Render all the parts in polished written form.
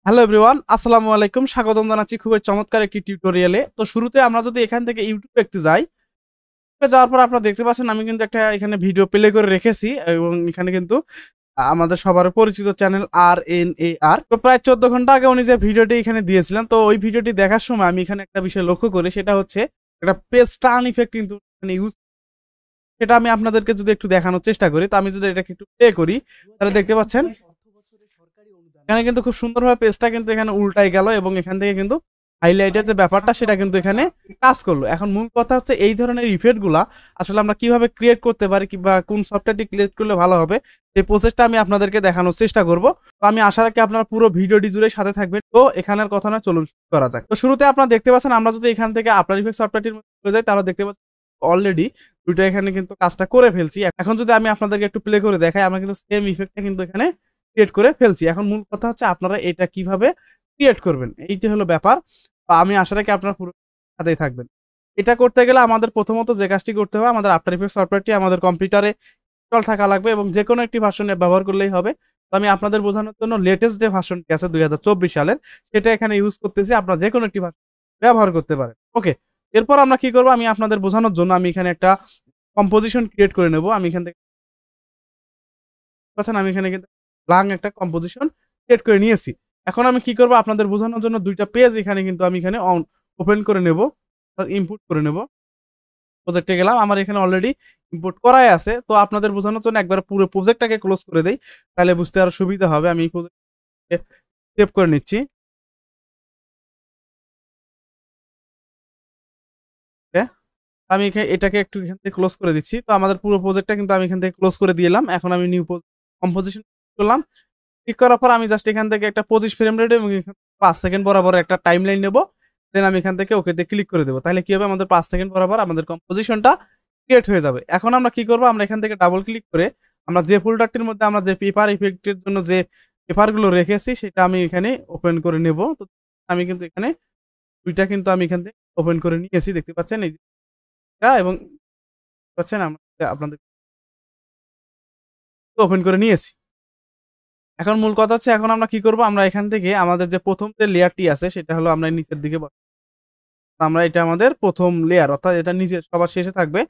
Hello everyone, আসসালামু আলাইকুম। স্বাগতম জানাচ্ছি খুবই চমৎকার একটি টিউটোরিয়ালে। তো শুরুতে আমরা যদি এখান থেকে ইউটিউবে একটু যাই, যাওয়ার পর আপনারা দেখতে পাচ্ছেন আমি কিন্তু একটা এখানে ভিডিও প্লে করে রেখেছি এবং এখানে কিন্তু আমাদের সবার পরিচিত চ্যানেল RNAR। তো প্রায় 14 ঘন্টা আগে উনি যে ভিডিওটি এখানে দিয়েছিলেন, তো ওই ভিডিওটি দেখার সময় আমি এখানে একটা বিষয় লক্ষ্য করি, সেটা হচ্ছে একটা পেজ টার্ন ইফেক্ট কিন্তু এখানে ইউজ। সেটা আমি আপনাদেরকে যদি একটু দেখানোর চেষ্টা করি, তো আমি যদি এটাকে একটু প্লে করি তাহলে দেখতে পাচ্ছেন এখানে কিন্তু খুব সুন্দরভাবে পেজটা কিন্তু এখানে উল্টাই গেল এবং এখান থেকে কিন্তু হাইলাইটের যে ব্যাপারটা সেটা কিন্তু এখানে কাজ করলো। এখন মূল কথা হচ্ছে এই ধরনের ইফেক্ট গুলা আসলে আমরা কিভাবে ক্রিয়েট করতে পারি কিংবা কোন সফটওয়্যার দিয়ে ক্রিয়েট করলে ভালো হবে, এই প্রসেসটা আমি আপনাদেরকে দেখানোর চেষ্টা করব। তো আমি আশা রাখি আপনারা পুরো ভিডিওটি জুড়ে সাথে থাকবেন। তো এখানের কথা না, চলুন শুরু করা যাক। তো শুরুতে আপনারা দেখতে পাচ্ছেন আমরা যদি এখান থেকে আফটার ইফেক্ট সফটওয়্যারটির মধ্যে চলে যাই তাহলে দেখতে পাচ্ছেন অলরেডি দুইটা এখানে কিন্তু কাজটা করে ফেলছি। এখন যদি আমি আপনাদেরকে একটু প্লে করে দেখাই, আমরা কিন্তু সেম ইফেক্টটা কিন্তু এখানে ক্রিয়েট করে ফেলছি। এখন মূল কথা হচ্ছে আপনারা এটা কিভাবে ক্রিয়েট করবেন, এইটা হলো ব্যাপার। আমি আশা রাখি আপনারা পুরো সাথেই থাকবেন। এটা করতে গেলে আমাদের প্রথমত যে কাজটি করতে হবে, আমাদের আফটার ইফেক্ট সফটওয়্যারটি আমাদের কম্পিউটারে ইনস্টল থাকা লাগবে এবং যে কোনো একটি ভার্সনে ব্যবহার করলেই হবে। তো আমি আপনাদের বোঝানোর জন্য লেটেস্ট যে ভার্সনটি আছে 2024 সালের, সেটা এখানে ইউজ করতেছি। আপনারা যে কোনো একটি ভার্সন ব্যবহার করতে পারেন। ওকে, এরপর আমরা কি করব, আমি আপনাদের বোঝানোর জন্য আমি এখানে একটা কম্পোজিশন ক্রিয়েট করে নেব। আমি এখান থেকে আমি এখানে কিন্তু লাং একটা কম্পোজিশন ক্রিয়েট করে নিয়েছি। এখন আমি কি করব, আপনাদের বোঝানোর জন্য দুইটা পেজ এখানে কিন্তু আমি এখানে ওপেন করে নেব, ইনপুট করে নেব। প্রজেক্টে গেলাম, আমার এখানে অলরেডি ইম্পোর্ট করাই আছে। তো আপনাদের বোঝানোর জন্য একবার পুরো প্রজেক্টটাকে ক্লোজ করে দেই, তাহলে বুঝতে আরো সুবিধা হবে। আমি প্রজেক্টকে সেভ করে নিচ্ছি। ওকে, আমি এটাকে একটু এখান থেকে ক্লোজ করে দিচ্ছি। তো আমাদের পুরো প্রজেক্টটা কিন্তু আমি এখান থেকে ক্লোজ করে দিলাম। এখন আমি নিউ কম্পোজিশন করলাম। ক্লিক করার পর আমি জাস্ট এখান থেকে একটা 25 ফ্রেম রেট এবং 5 সেকেন্ড বরাবর একটা টাইম লাইন নেবো। দেন আমি এখান থেকে ওকেতে ক্লিক করে দেবো। তাহলে কি হবে, আমাদের 5 সেকেন্ড বরাবর আমাদের কম্পোজিশনটা ক্রিয়েট হয়ে যাবে। এখন আমরা কি করবো, আমরা এখান থেকে ডাবল ক্লিক করে আমরা যে ফোল্ডারটির মধ্যে আমরা যে পেপার ইফেক্টের জন্য যে পেপারগুলো রেখেছি সেটা আমি এখানে ওপেন করে নেব। তো আমি কিন্তু এখানে দুইটা কিন্তু আমি এখান থেকে ওপেন করে নিয়েছি, দেখতে পাচ্ছেন এই যে এবং পাচ্ছেন আমরা আপনাদের ওপেন করে নিয়েছি। এখন মূল কথা হচ্ছে এখন আমরা কি করব, আমরা এখান থেকে আমাদের যে প্রথম যে লেয়ারটি আছে সেটা হলো আমরা নিচের দিকে আমরা এটা আমাদের প্রথম লেয়ার, অর্থাৎ এটা নিচে সবার শেষে থাকবে।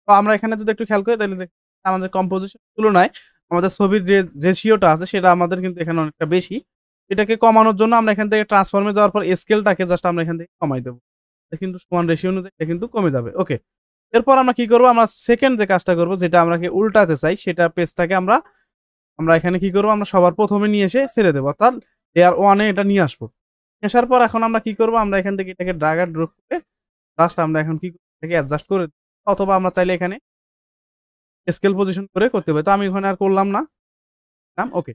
তো আমরা এখানে যদি একটু খেয়াল করি তাহলে আমাদের কম্পোজিশন তুলনায় আমাদের ছবির যে রেশিওটা আছে সেটা আমাদের কিন্তু এখানে অনেকটা বেশি। এটাকে কমানোর জন্য আমরা এখান থেকে ট্রান্সফর্মে যাওয়ার পর স্কেলটাকে জাস্ট আমরা এখান থেকে কমাই দেবো, কিন্তু সমান রেশিও অনুযায়ী এটা কিন্তু কমে যাবে। ওকে, এরপর আমরা কি করবো, আমরা সেকেন্ড যে কাজটা করবো যেটা আমরা উল্টাতে চাই, সেটা পেজটাকে আমরা আমরা এখানে কি করবো, আমরা সবার প্রথমে নিয়ে এসে ছেড়ে দেবো, অর্থাৎ লেয়ার ওয়ানে এটা নিয়ে আসবো। আসার পর এখন আমরা কি করবো, আমরা এখান থেকে এটাকে ড্রাগ আর ড্রপ করে জাস্ট আমরা এখন কি এটাকে অ্যাডজাস্ট করে দিই। অথবা আমরা চাইলে এখানে স্কেল পজিশন করে করতে পারি। তো আমি ওখানে আর করলাম না। ওকে,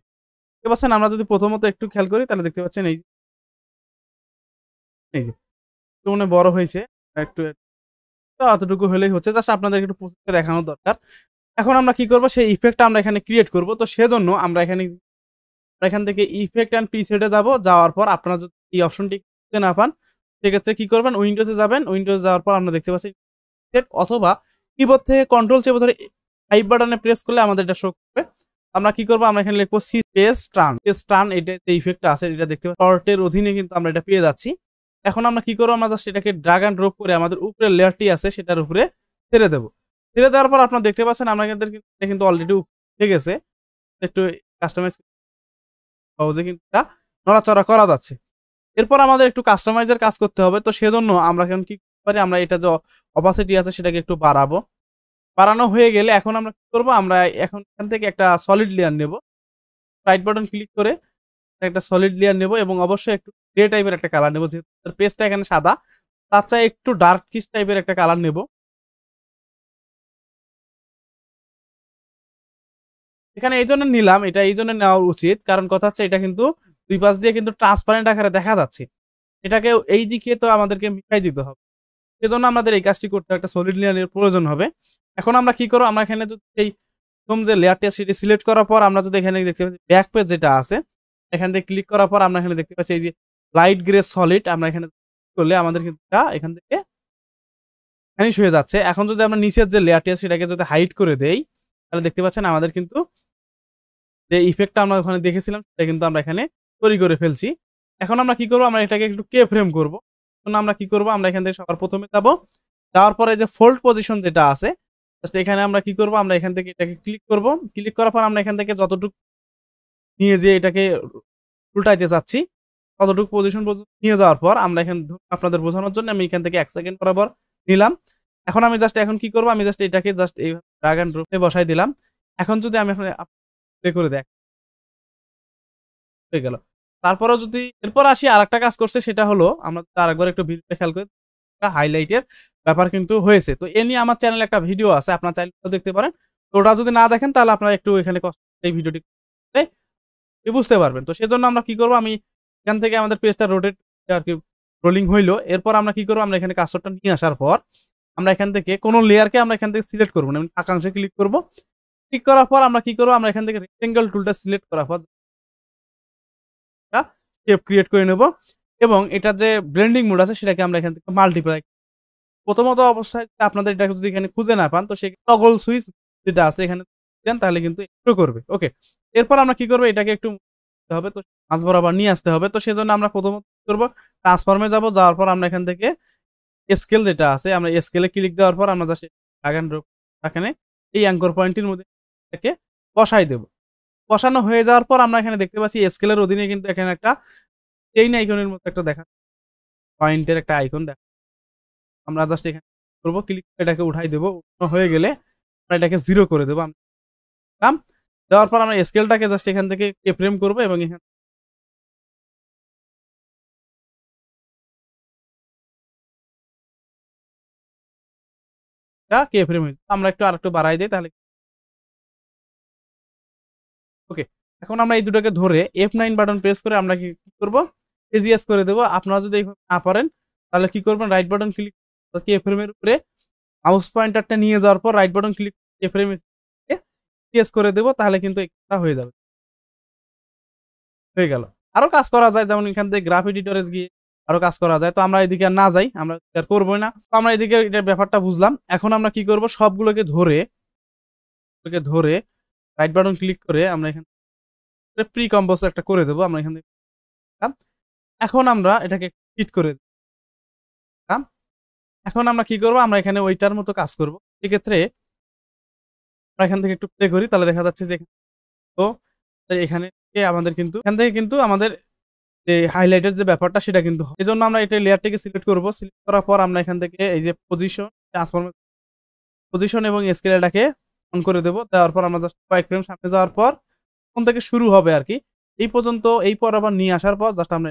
দেখতে পাচ্ছেন আমরা যদি প্রথমত একটু খেয়াল করি তাহলে দেখতে পাচ্ছেন এই যে একটু মনে বড় হয়েছে, একটু তো অতটুকু হলেই হচ্ছে, জাস্ট আপনাদের একটু প্রসেসে দেখানো দরকার। এখন আমরা কি করবো, সেই ইফেক্টটা আমরা এখানে ক্রিয়েট করব। তো সেজন্য আমরা এখান থেকে ইফেক্ট অ্যান্ড প্রিসেটে যাব। যাওয়ার পর আপনারা যদি এই অপশনটি না পান সেক্ষেত্রে কি করবেন, উইন্ডোজে যাবেন। উইন্ডোজে যাওয়ার পর আমরা দেখতে পাচ্ছি সেট, অথবা কিবোর্ড থেকে কন্ট্রোল চেপে ধরে 5 বাটনে প্রেস করলে আমাদের এটা শো করবে। আমরা কি করবো, আমরা এখানে লিখবো সি স্পেস টার্ন। টার্ন এটা যে ইফেক্টটা আছে এটা দেখতে পাচ্ছি শর্টের অধীনে কিন্তু আমরা এটা পেয়ে যাচ্ছি। এখন আমরা কি করবো, আমরা জাস্ট এটাকে ড্রাগ অ্যান্ড ড্রপ করে আমাদের উপরে লেয়ারটি আছে সেটার উপরে ছেড়ে দেবো। ছেড়ে দেওয়ার পর আপনারা দেখতে পাচ্ছেন আমাদের কিন্তু অলরেডি উঠে গেছে। একটু কাস্টমাইজ সহজে কিন্তু এটা নড়াচড়া করা যাচ্ছে। এরপর আমাদের একটু কাস্টমাইজের কাজ করতে হবে। তো সেজন্য আমরা এখন কি করতে পারি, আমরা এটা যে অপাসিটি আছে সেটাকে একটু বাড়াবো। বাড়ানো হয়ে গেলে এখন আমরা কি করবো, আমরা এখন এখান থেকে একটা সলিড লেয়ার নেব। রাইট বাটন ক্লিক করে একটা সলিড লেয়ার নেব এবং অবশ্যই একটু গ্রে টাইপের একটা কালার নেব, যেহেতু পেজটা এখানে সাদা, তার চাই একটু ডার্ক কিস টাইপের একটা কালার নেব। এখানে এই জন্য নিলাম, এটা এই জন্য নেওয়া উচিত, কারণ কথা হচ্ছে এটা কিন্তু দুই পাশ দিয়ে কিন্তু ট্রান্সপারেন্ট আকারে দেখা যাচ্ছে। এটাকে এই দিকে তো আমাদেরকে মিশাই দিতে হবে। সেজন্য আমাদের এই কাজটি করতে একটা সলিড লেয়ারের প্রয়োজন হবে। এখন আমরা কি করব, আমরা এখানে যদি এই প্রথম যে লেয়ারটি আছে সেটি সিলেক্ট করার পর আমরা যদি এখানে দেখতে পাচ্ছি ব্যাক পেজ যেটা আছে, এখান থেকে ক্লিক করার পর আমরা এখানে দেখতে পাচ্ছি এই যে লাইট গ্রে সলিড, আমরা এখানে করলে আমাদের কিন্তু এখান থেকে ভ্যানিশ হয়ে যাচ্ছে। এখন যদি আমরা নিচের যে লেয়ারটি আছে সেটাকে যদি হাইড করে দেই তাহলে দেখতে পাচ্ছেন আমাদের কিন্তু যে ইফেক্টটা আমরা ওখানে দেখেছিলাম সেটা কিন্তু আমরা এখানে তৈরি করে ফেলছি। এখন আমরা কি করব, আমরা এটাকে একটু কে ফ্রেম করব। এখন আমরা কি করব, আমরা এখান থেকে সবার প্রথমে যাব, যাওয়ার পরে যে ফোল্ড পজিশন যেটা আছে জাস্ট এখানে আমরা কি করব, আমরা এখান থেকে এটাকে ক্লিক করব। ক্লিক করার পর আমরা এখান থেকে যতটুকু নিয়ে যেয়ে এটাকে উল্টাইতে চাচ্ছি ততটুকু পজিশন পর্যন্ত নিয়ে যাওয়ার পর আমরা এখানে আপনাদের বোঝানোর জন্য আমি এখান থেকে 1 সেকেন্ড বরাবর নিলাম। এখন আমি জাস্ট এখন কি করব, আমি জাস্ট এটাকে জাস্ট এই ড্র্যাগ এন্ড ড্রপে বসাই দিলাম। এখন যদি আমি প্লে করে দেখ হয়ে গেল। তারপরেও যদি এরপর আসি আরেকটা কাজ করছে, সেটা হলো আমরা আরেকবার একটু ভিডিওটা খেয়াল করি, হাইলাইটের ব্যাপার কিন্তু হয়েছে। তো এ নিয়ে আমার চ্যানেলে একটা ভিডিও আছে, আপনার চাইলে দেখতে পারেন। তো ওটা যদি না দেখেন তাহলে আপনারা একটু এখানে এই ভিডিওটি বুঝতে পারবেন। তো সেজন্য আমরা কি করব, আমি এখান থেকে আমাদের পেজটা রোটেট আর কি রোলিং হইলো। এরপর আমরা কি করব, আমরা এখানে কার্সরটা নিয়ে আসার পর আমরা এখান থেকে কোন লেয়ারকে আমরা এখান থেকে সিলেক্ট করব না, আমি ফাঁকাংশে ক্লিক করব। ক্লিক করার পর আমরা কি করব, আমরা এখান থেকে রেক্টেঙ্গেল টুলটা সিলেক্ট করার পর শেপ ক্রিয়েট করে নেব এবং এটা যে ব্লেন্ডিং মোড আছে সেটাকে আমরা এখান থেকে মাল্টিপ্লাই। প্রথমত অবস্থায় আপনাদের এটা যদি এখানে খুঁজে না পান তো সেই টগল সুইচ যেটা আছে এখানে দেন তাহলে কিন্তু একটু করবে। ওকে, এরপর আমরা কি করব, এটাকে একটু হবে, তো মাঝ বরাবর নিয়ে আসতে হবে। তো সেজন্য আমরা প্রথমত কি করব, ট্রান্সফর্মে যাব, যাওয়ার পর আমরা এখান থেকে স্কেল যেটা আছে আমরা স্কেলে ক্লিক দেওয়ার পর আমরা জাস্ট ড্র্যাগ এন্ড ড্রপ এখানে এই অ্যাঙ্কর পয়েন্টের মধ্যে এটাকে বসাই দেব। বসানো হয়ে যাওয়ার পর আমরা এখানে দেখতে পাচ্ছি স্কেলের অধীনে কিন্তু এখানে একটা চেইন আইকনের মতো একটা দেখা পয়েন্টের একটা আইকন দেখা, আমরা জাস্ট এখানে করব, ক্লিক করে এটাকে উঠাই দেব। হয়ে গেলে আমরা এটাকে 0 করে দেব। দেওয়ার পর আমরা স্কেলটাকে জাস্ট এখান থেকে ফ্রেম করব এবং এখানে কে ফ্রেম হয়েছে, আমরা একটু আরেকটু বাড়াই দিই তাহলে। ওকে, এখন আমরা এই দুটোকে ধরে F9 বাটন প্রেস করে আমরা কি করব, এজিএস করে দেব। আপনারা যদি না পারেন তাহলে কি করবেন, রাইট বাটন ক্লিক কে ফ্রেমের উপরে মাউস পয়েন্টারটা নিয়ে যাওয়ার পর রাইট বাটন ক্লিক কে ফ্রেম এজিএস করে দেব, তাহলে কিন্তু এটা হয়ে যাবে। হয়ে গেল। আরো কাজ করা যায়, যেমন এখান থেকে গ্রাফ এডিটরে গিয়ে আরো কাজ করা যায়। তো আমরা এদিকে আর না যাই, আমরা আর করবোই না। তো আমরা এদিকে এটার ব্যাপারটা বুঝলাম। এখন আমরা কি করব, সবগুলোকে ধরে রাইট বাটন ক্লিক করে আমরা এখানে প্রি কম্পোজ একটা করে দেবো। আমরা এখান থেকে এখন আমরা এটাকে হিট করে দিলাম। এখন আমরা কি করব, আমরা এখানে ওইটার মতো কাজ করব। সেক্ষেত্রে আমরা এখান থেকে একটু প্লে করি, তাহলে দেখা যাচ্ছে যে তো এখানে আমাদের কিন্তু এখান থেকে কিন্তু আমাদের যে হাইলাইটের যে ব্যাপারটা সেটা কিন্তু হয়। এজন্য আমরা এটা লেয়ারটাকে সিলেক্ট করব। সিলেক্ট করার পর আমরা এখান থেকে এই যে পজিশন এবং স্কেল এটাকে অন করে দেব। দেওয়ার পর আমরা জাস্ট কয়েক ফ্রেম সামনে যাওয়ার পর কোন থেকে শুরু হবে আর কি এই পর্যন্ত, এই পর আবার নিয়ে আসার পর জাস্ট আমরা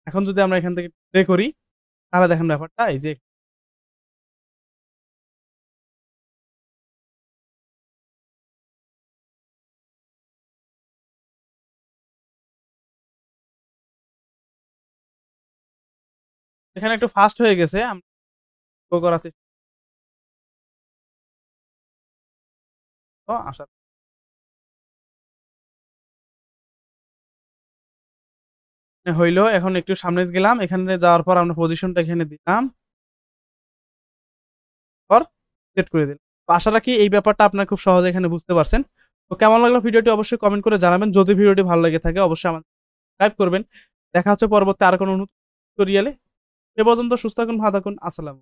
এখন যদি আমরা এখান থেকে প্লে করি তাহলে দেখেন ব্যাপারটা এই যে এখানে একটু ফাস্ট হয়ে গেছে। আমরা করার চেষ্টা আশা হইলো। এখন একটু সামনে গেলাম, এখানে যাওয়ার পর আমরা পজিশনটা এখানে দিলাম, পর সেট করে দিলাম। তো আশা রাখি এই ব্যাপারটা আপনারা খুব সহজে এখানে বুঝতে পারছেন। তো কেমন লাগলো ভিডিওটি অবশ্যই কমেন্ট করে জানাবেন। যদি ভিডিওটি ভালো লেগে থাকে অবশ্যই আমাদের সাবস্ক্রাইব করবেন। দেখা হচ্ছে পরবর্তী আর কোনো নতুন টিউটোরিয়ালে। সে পর্যন্ত সুস্থ থাকুন, ভালো থাকুন। আসসালাম।